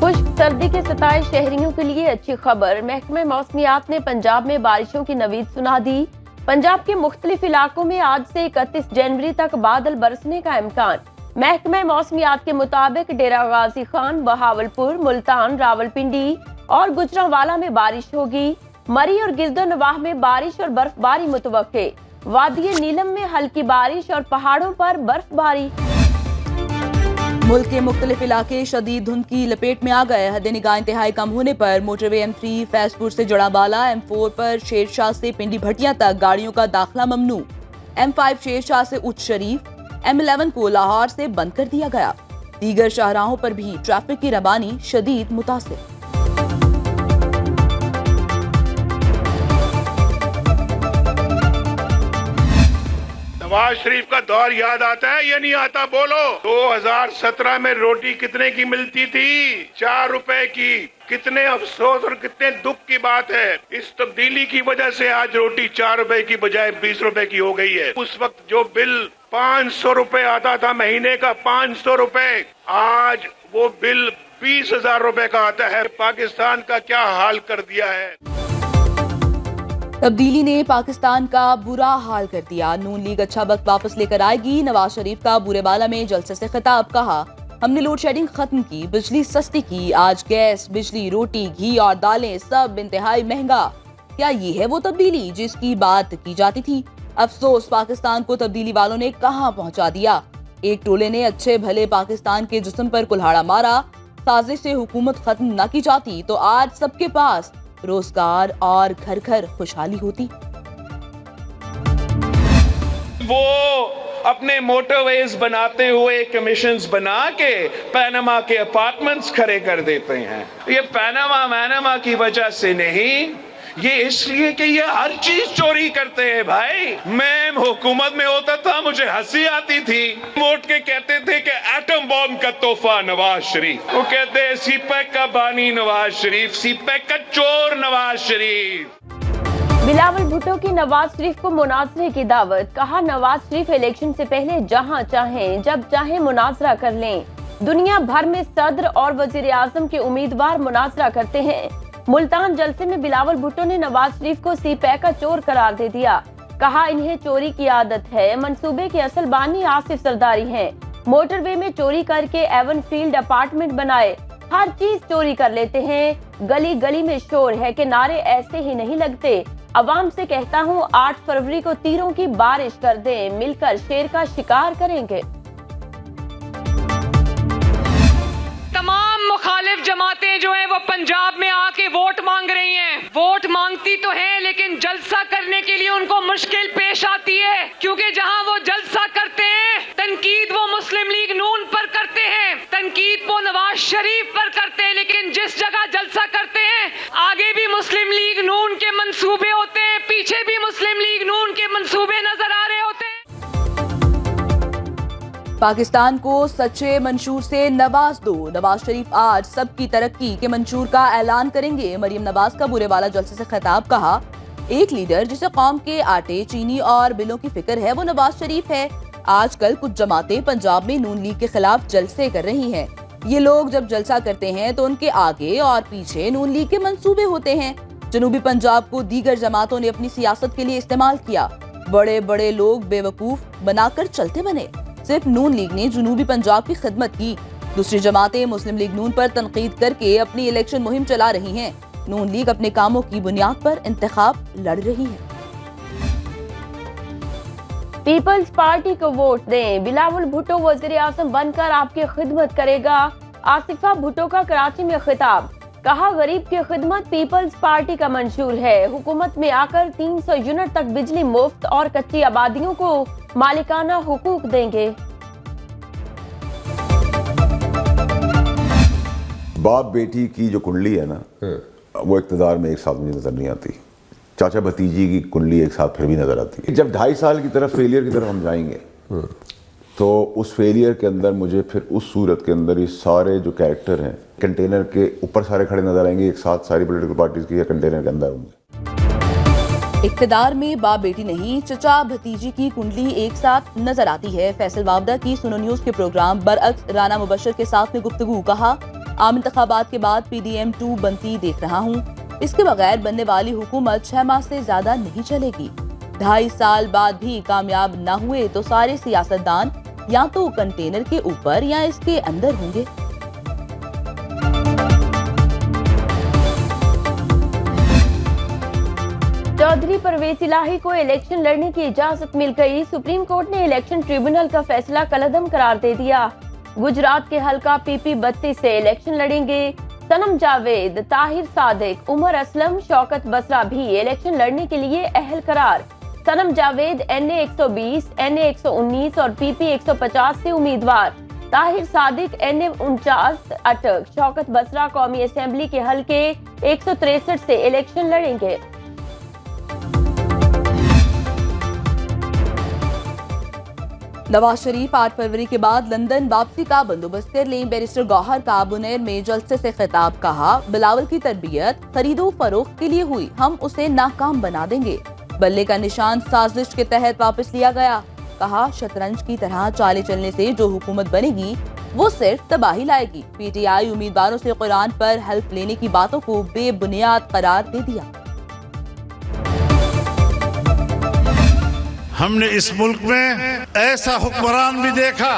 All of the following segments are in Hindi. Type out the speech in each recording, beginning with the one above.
खुश्क सर्दी के सताए शहरियों के लिए अच्छी खबर। महकमे मौसमियात ने पंजाब में बारिशों की नवीद सुना दी। पंजाब के मुख्तलिफ इलाकों में आज से 31 जनवरी तक बादल बरसने का इम्कान। महकमे मौसमियात के मुताबिक डेरा गाजी खान, बहावलपुर, मुल्तान, रावलपिंडी और गुजरांवाला में बारिश होगी। मरी और गिरदोनवाह में बारिश और बर्फबारी मुतवक्के। वादी नीलम में हल्की बारिश और पहाड़ों पर बर्फबारी। मुल्क के मुख्तलिफ इलाके शदीद धुंध की लपेट में आ गए। हद निगाह इंतहाई कम होने पर मोटरवे M3 फैजपुर से जड़ाबाला, M4 पर शेरशाह से पिंडी भटिया तक गाड़ियों का दाखिला ममनू। M5 शेरशाह से उच्च शरीफ, M11 को लाहौर से बंद कर दिया गया। दीगर शाहराहों पर भी ट्रैफिक की रवानी शदीद मुतासिर। नवाज शरीफ का दौर याद आता है या नहीं आता? बोलो। 2017 में रोटी कितने की मिलती थी? 4 रुपए की। कितने अफसोस और कितने दुख की बात है। इस तब्दीली की वजह से आज रोटी 4 रुपए की बजाय 20 रुपए की हो गई है। उस वक्त जो बिल 500 रुपए आता था महीने का, 500 रुपए, आज वो बिल 20,000 रुपए का आता है। पाकिस्तान का क्या हाल कर दिया है। तब्दीली ने पाकिस्तान का बुरा हाल कर दिया। नून लीग अच्छा वक्त वापस लेकर आएगी। नवाज शरीफ का बुरेबाला में जलसे से खिताब। कहा, हमने लोड शेडिंग खत्म की, बिजली सस्ती की। आज गैस, बिजली, रोटी, घी और दालें सब इंतहाई महंगा। क्या ये है वो तब्दीली जिसकी बात की जाती थी? अफसोस पाकिस्तान को तब्दीली वालों ने कहां पहुंचा दिया। एक टोले ने अच्छे भले पाकिस्तान के जिस्म पर कुल्हाड़ा मारा। साजिश से हुकूमत खत्म न की जाती तो आज सबके पास रोजगार और घर घर खुशहाली होती। वो अपने मोटरवेज बनाते हुए कमीशंस बना के पनामा के अपार्टमेंट्स खड़े कर देते हैं। ये पनामा की वजह से नहीं, ये इसलिए कि ये हर चीज चोरी करते हैं भाई। मैं हुकूमत में होता था, मुझे हंसी आती थी। वोट के कहते थे कि एटम बॉम्ब का तोहफा नवाज शरीफ। वो कहते हैं सीपैक का बानी नवाज शरीफ, सीपैक का चोर नवाज शरीफ। बिलावल भुट्टो की नवाज शरीफ को मुनाजरे की दावत। कहा, नवाज शरीफ इलेक्शन से पहले जहां चाहें जब चाहें मुनाजरा कर लें। दुनिया भर में सदर और वजीर आजम के उम्मीदवार मुनाजरा करते हैं। मुल्तान जलसे में बिलावल भुट्टो ने नवाज शरीफ को सीपैक का चोर करार दे दिया। कहा, इन्हें चोरी की आदत है। मंसूबे के असल बानी आसिफ सरदारी हैं। मोटरवे में चोरी करके एवन फील्ड अपार्टमेंट बनाए। हर चीज चोरी कर लेते हैं। गली गली में शोर है कि नारे ऐसे ही नहीं लगते। अवाम से कहता हूँ 8 फरवरी को तीरों की बारिश कर दें, मिलकर शेर का शिकार करेंगे। तमाम मुखालिफ जमातें जो हैं वो पंजाब में आके वोट मांग रही हैं। वोट मांगती तो हैं लेकिन जलसा करने के लिए उनको मुश्किल पेश आती है, क्योंकि जहां वो जलसा करते हैं तनकीद वो मुस्लिम लीग नून पर करते हैं, तनकीद वो नवाज शरीफ पर करते हैं। लेकिन जिस जगह जलसा करते हैं आगे भी मुस्लिम लीग नून के मंसूबे होते हैं, पीछे भी मुस्लिम लीग नून के मंसूबे नजर आ रहे होते हैं। पाकिस्तान को सच्चे मंशूर से नवाज दो। नवाज शरीफ आज सबकी तरक्की के मंशूर का ऐलान करेंगे। मरियम नवाज का बुरेबाला जलसे से खिताब। कहा, एक लीडर जिसे कौम के आटे, चीनी और बिलों की फिक्र है वो नवाज शरीफ है। आजकल कुछ जमातें पंजाब में नून लीग के खिलाफ जलसे कर रही हैं। ये लोग जब जलसा करते हैं तो उनके आगे और पीछे नून लीग के मंसूबे होते हैं। जनूबी पंजाब को दीगर जमातों ने अपनी सियासत के लिए इस्तेमाल किया। बड़े बड़े लोग बेवकूफ बनाकर चलते बने। सिर्फ नून लीग ने जनूबी पंजाब की खिदमत की। दूसरी जमातें मुस्लिम लीग नून पर तनकीद करके अपनी इलेक्शन मुहिम चला रही हैं। नून लीग अपने कामों की बुनियाद पर इंतखाब लड़ रही है। पीपल्स पार्टी को वोट दें। बिलावल भुट्टो वजीर आजम बनकर आपकी खिदमत करेगा। आसिफा भुट्टो का कराची में खिताब। कहा, गरीब की खिदमत पीपल्स पार्टी का मंशूर है। हुकूमत में आकर 300 यूनिट तक बिजली मुफ्त और कच्ची आबादियों को मालिकाना हुकूक देंगे। बाप बेटी की जो कुंडली है ना, वो इक़्तिदार में एक साथ मुझे नजर नहीं आती। चाचा भतीजी की कुंडली एक साथ फिर भी नजर आती है। जब 2.5 साल की तरफ फेलियर की तरफ हम जाएंगे तो उस फेलियर के अंदर मुझे फिर उस सूरत के अंदर ये सारे जो कैरेक्टर हैं कंटेनर के ऊपर सारे खड़े नजर आएंगे एक साथ, सारी पॉलिटिकल पार्टीज के कंटेनर के अंदर होंगे। इक़्तिदार में बाप बेटी नहीं, चचा भतीजी की कुंडली एक साथ नजर आती है। फैसल वावदा की सुनो न्यूज के प्रोग्राम बरअक्स राना मुबशर के साथ में गुफ्तगू। कहा, आम इंतखाबात के बाद PDM-2 बनती देख रहा हूँ। इसके बगैर बनने वाली हुकूमत 6 माह से ज्यादा नहीं चलेगी। 2.5 साल बाद भी कामयाब न हुए तो सारे सियासतदान या तो कंटेनर के ऊपर या इसके अंदर होंगे। चौधरी परवेज इलाही को इलेक्शन लड़ने की इजाजत मिल गई। सुप्रीम कोर्ट ने इलेक्शन ट्रिब्यूनल का फैसला कलअदम करार दे दिया। गुजरात के हलका PP 32 से इलेक्शन लड़ेंगे सनम जावेद, ताहिर सादिक, उमर असलम, शौकत बसरा भी इलेक्शन लड़ने के लिए अहल करार। सनम जावेद NA 120, NA 119 और PP 150 से उम्मीदवार। ताहिर सादिक NA 49 अटक। शौकत बसरा कौमी असेंबली के हलके 163 से इलेक्शन लड़ेंगे। नवाज शरीफ 8 फरवरी के बाद लंदन वापसी का बंदोबस्त कर लें। बैरिस्टर गौहर का बुनेर में जलसे से खिताब। कहा, बिलावल की तरबियत खरीदो फरोख्त के लिए हुई, हम उसे नाकाम बना देंगे। बल्ले का निशान साजिश के तहत वापस लिया गया। कहा, शतरंज की तरह चाले चलने से जो हुकूमत बनेगी वो सिर्फ तबाही लाएगी। PTI उम्मीदवारों से कुरान पर हेल्प लेने की बातों को बेबुनियाद करार दे दिया। हमने इस मुल्क में ऐसा हुक्मरान भी देखा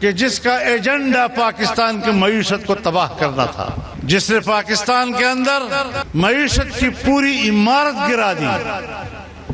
कि जिसका एजेंडा पाकिस्तान की मईशत को तबाह करना था, जिसने पाकिस्तान के अंदर मईशत की पूरी इमारत गिरा दी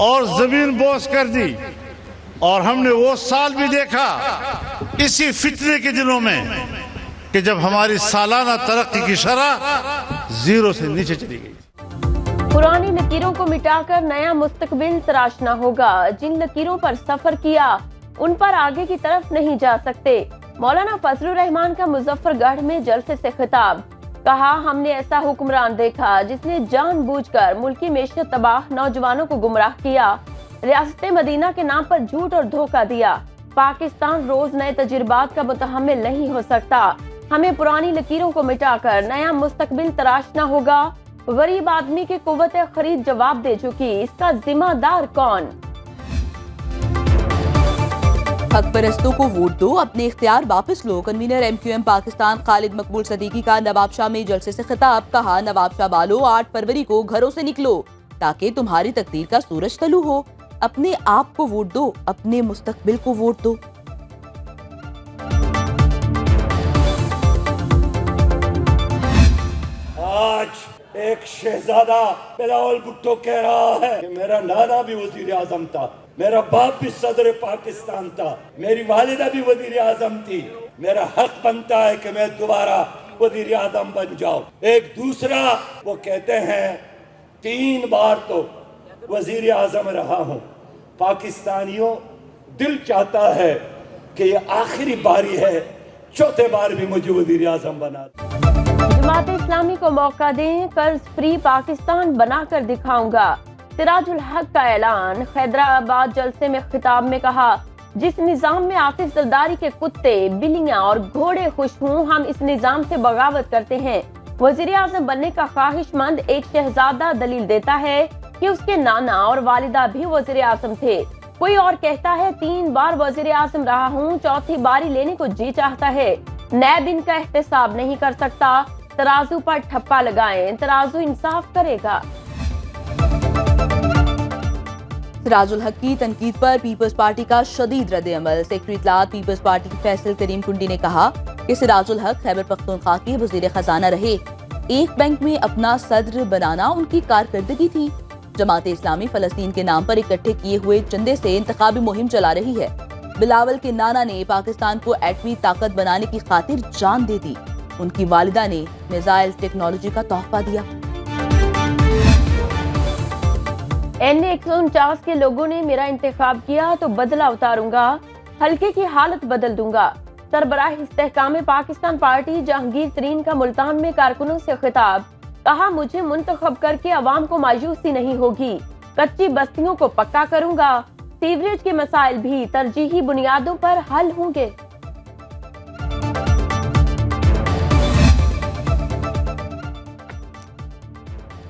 और जमीन बोस कर दी। और हमने वो साल भी देखा इसी फितने के दिनों में कि जब हमारी सालाना तरक्की की शरह 0 से नीचे चली गई। पुरानी लकीरों को मिटाकर नया मुस्तकबिल तराशना होगा। जिन लकीरों पर सफर किया उन पर आगे की तरफ नहीं जा सकते। मौलाना फजलुर रहमान का मुजफ्फरगढ़ में जलसे से खिताब। कहा, हमने ऐसा हुक्मरान देखा जिसने जानबूझकर मुल्की मेशत तबाह नौजवानों को गुमराह किया, रियासत मदीना के नाम पर झूठ और धोखा दिया। पाकिस्तान रोज नए तजुर्बात का मुतहम्मिल नहीं हो सकता। हमें पुरानी लकीरों को मिटाकर नया मुस्तकबिल तराशना होगा। गरीब आदमी की कुव्वत खरीद जवाब दे चुकी, इसका जिम्मेदार कौन? हक परस्तों को वोट दो, अपने इख्तियार वापस लो। कन्वीनर MQM पाकिस्तान खालिद मकबूल सदीकी का नवाबशाह में जलसे से खिताब। कहा, नवाबशाह वालों 8 फरवरी को घरों से निकलो ताकि तुम्हारी तकदीर का सूरज तलू हो। अपने आप को वोट दो, अपने मुस्तकबिल को वोट दो। आज एक शहजादा बिलावल भुट्टो कह रहा है कि मेरा नाना भी वजीर आजम था, मेरा बाप भी सदर पाकिस्तान था, मेरी वालिदा भी वजीर आजम थी, मेरा हक बनता है कि मैं दोबारा वजीर आजम बन जाऊं। एक दूसरा वो कहते हैं 3 बार तो वजीर आजम रहा हूं। पाकिस्तानियों, दिल चाहता है कि ये आखिरी बारी है, चौथे बार भी मुझे वजीर आजम बना। जमात इस्लामी को मौका दें, कर्ज फ्री पाकिस्तान बनाकर दिखाऊंगा। सिराजुल हक का ऐलान। हैदराबाद जलसे में खिताब में कहा, जिस निजाम में आसिफ जरदारी के कुत्ते, बिल्लियां और घोड़े खुश हों, हम इस निजाम से बगावत करते हैं। वजीर आजम बनने का ख्वाहिशमंद एक शहजादा दलील देता है कि उसके नाना और वालिदा भी वजीर आजम थे। कोई और कहता है 3 बार वजीर आजम रहा हूँ, चौथी बारी लेने को जी चाहता है। नैब इनका एहतसाब नहीं कर सकता। तराजू पर ठप्पा लगाएं, तराजू इंसाफ करेगा। सिराजुल हक की तनकीद पर पीपल्स पार्टी का शदीद रद्द-ए-अमल। सेक्रेटरी इत्तलात पीपल्स पार्टी के फैसल करीम कुंडी ने कहा कि सिराजुल हक खैबर पख्तूनख्वा के वजीर खजाना रहे। एक बैंक में अपना सदर बनाना उनकी कारकर्दगी थी। जमात इस्लामी फलस्तीन के नाम पर इकट्ठे किए हुए चंदे से इंतखाबी मुहिम चला रही है। बिलावल के नाना ने पाकिस्तान को एटमी ताकत बनाने की खातिर जान दे दी। उनकी वालिदा ने मिसाइल टेक्नोलॉजी का तोहफा दिया। NA 149 के लोगों ने मेरा इंतखाब किया तो बदला उतारूंगा, हल्के की हालत बदल दूंगा। सरबराह इस्तेहकाम पाकिस्तान पार्टी जहांगीर तरीन का मुल्तान में कारकुनों से खिताब। कहा, मुझे मुंतखब करके अवाम को मायूसी नहीं होगी, कच्ची बस्तियों को पक्का करूंगा। सीवरेज के मसाइल भी तरजीही बुनियादों पर हल होंगे।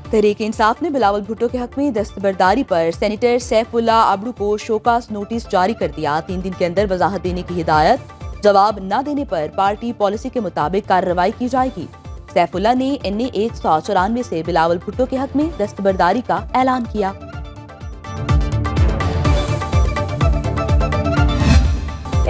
तहरीक इंसाफ ने बिलावल भुट्टो के हक में दस्तबरदारी पर सेनेटर सैफुल्लाह आबड़ू को शोकास नोटिस जारी कर दिया। 3 दिन के अंदर वजाहत देने की हिदायत। जवाब न देने पर पार्टी पॉलिसी के मुताबिक कार्रवाई की जाएगी। सैफुल्लाह ने NA 194 से बिलावल भुट्टो के हक में दस्तबरदारी का ऐलान किया।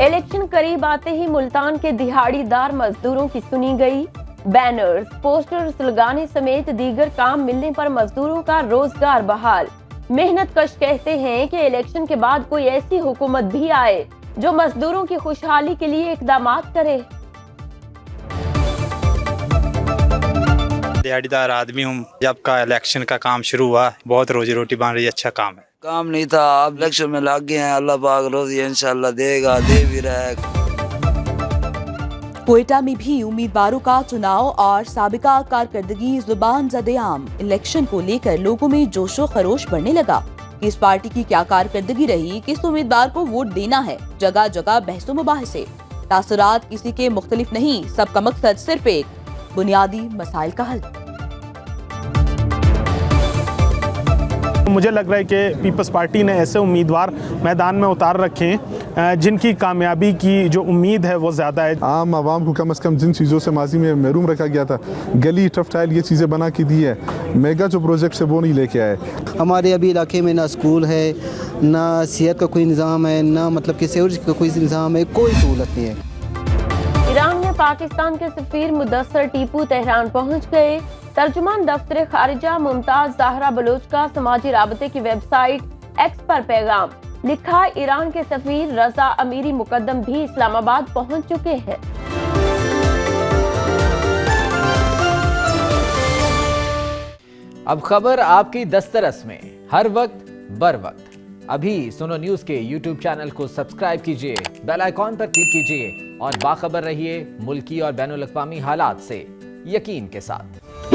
इलेक्शन करीब आते ही मुल्तान के दिहाड़ीदार मजदूरों की सुनी गई। बैनर्स, पोस्टर्स लगाने समेत दीगर काम मिलने पर मजदूरों का रोजगार बहाल। मेहनत कश कहते हैं कि इलेक्शन के बाद कोई ऐसी हुकूमत भी आए जो मजदूरों की खुशहाली के लिए इकदामात करे। दिहाड़ीदार आदमी हूँ। जब का इलेक्शन का काम शुरू हुआ, बहुत रोजी रोटी बन रही है, अच्छा काम है। काम नहीं था, अब इलेक्शन में लग गए हैं। अल्लाह पाक रोजी इंशाल्लाह देगा, दे भी रहा है। कोयटा में भी उम्मीदवारों का चुनाव और साबिका कारकर्दगी जुबान ज़द-ए-आम। इलेक्शन को लेकर लोगों में जोशो खरोश बढ़ने लगा। किस पार्टी की क्या कारकर्दगी रही, किस उम्मीदवार को वोट देना है, जगह जगह बहसो मुबाहिसे। तासुरात किसी के मुख्तलिफ नहीं, सबका मकसद सिर्फ एक, बुनियादी मसाइल का हल। मुझे लग रहा है कि पीपल्स पार्टी ने ऐसे उम्मीदवार मैदान में उतार रखे हैं जिनकी कामयाबी की जो उम्मीद है वो ज़्यादा है। आम आवाम को कम से कम जिन चीज़ों से माजी में महरूम रखा गया था, गली टफ टाइल ये चीज़ें बना के दी है, मेगा जो प्रोजेक्ट है वो नहीं लेके आए। हमारे अभी इलाके में ना स्कूल है, ना सेहत का कोई निज़ाम है, ना मतलब कि सेवरेज का कोई निज़ाम है, कोई सहूलत नहीं है। ईरान में पाकिस्तान के सफीर मुदस्सर टीपू तेहरान पहुंच गए। तर्जुमान दफ्तर खारिजा मुमताज ज़हरा बलोच का समाजी राबते की वेबसाइट एक्स पर पैगाम लिखा, ईरान के सफीर रजा अमीरी मुकद्दम भी इस्लामाबाद पहुंच चुके हैं। अब खबर आपकी दस्तरस में, हर वक्त बर वक्त। अभी सुनो न्यूज के YouTube चैनल को सब्सक्राइब कीजिए, बेल आइकॉन पर क्लिक कीजिए और बाखबर रहिए मुल्की और बैनुल अक़वामी हालात से यकीन के साथ।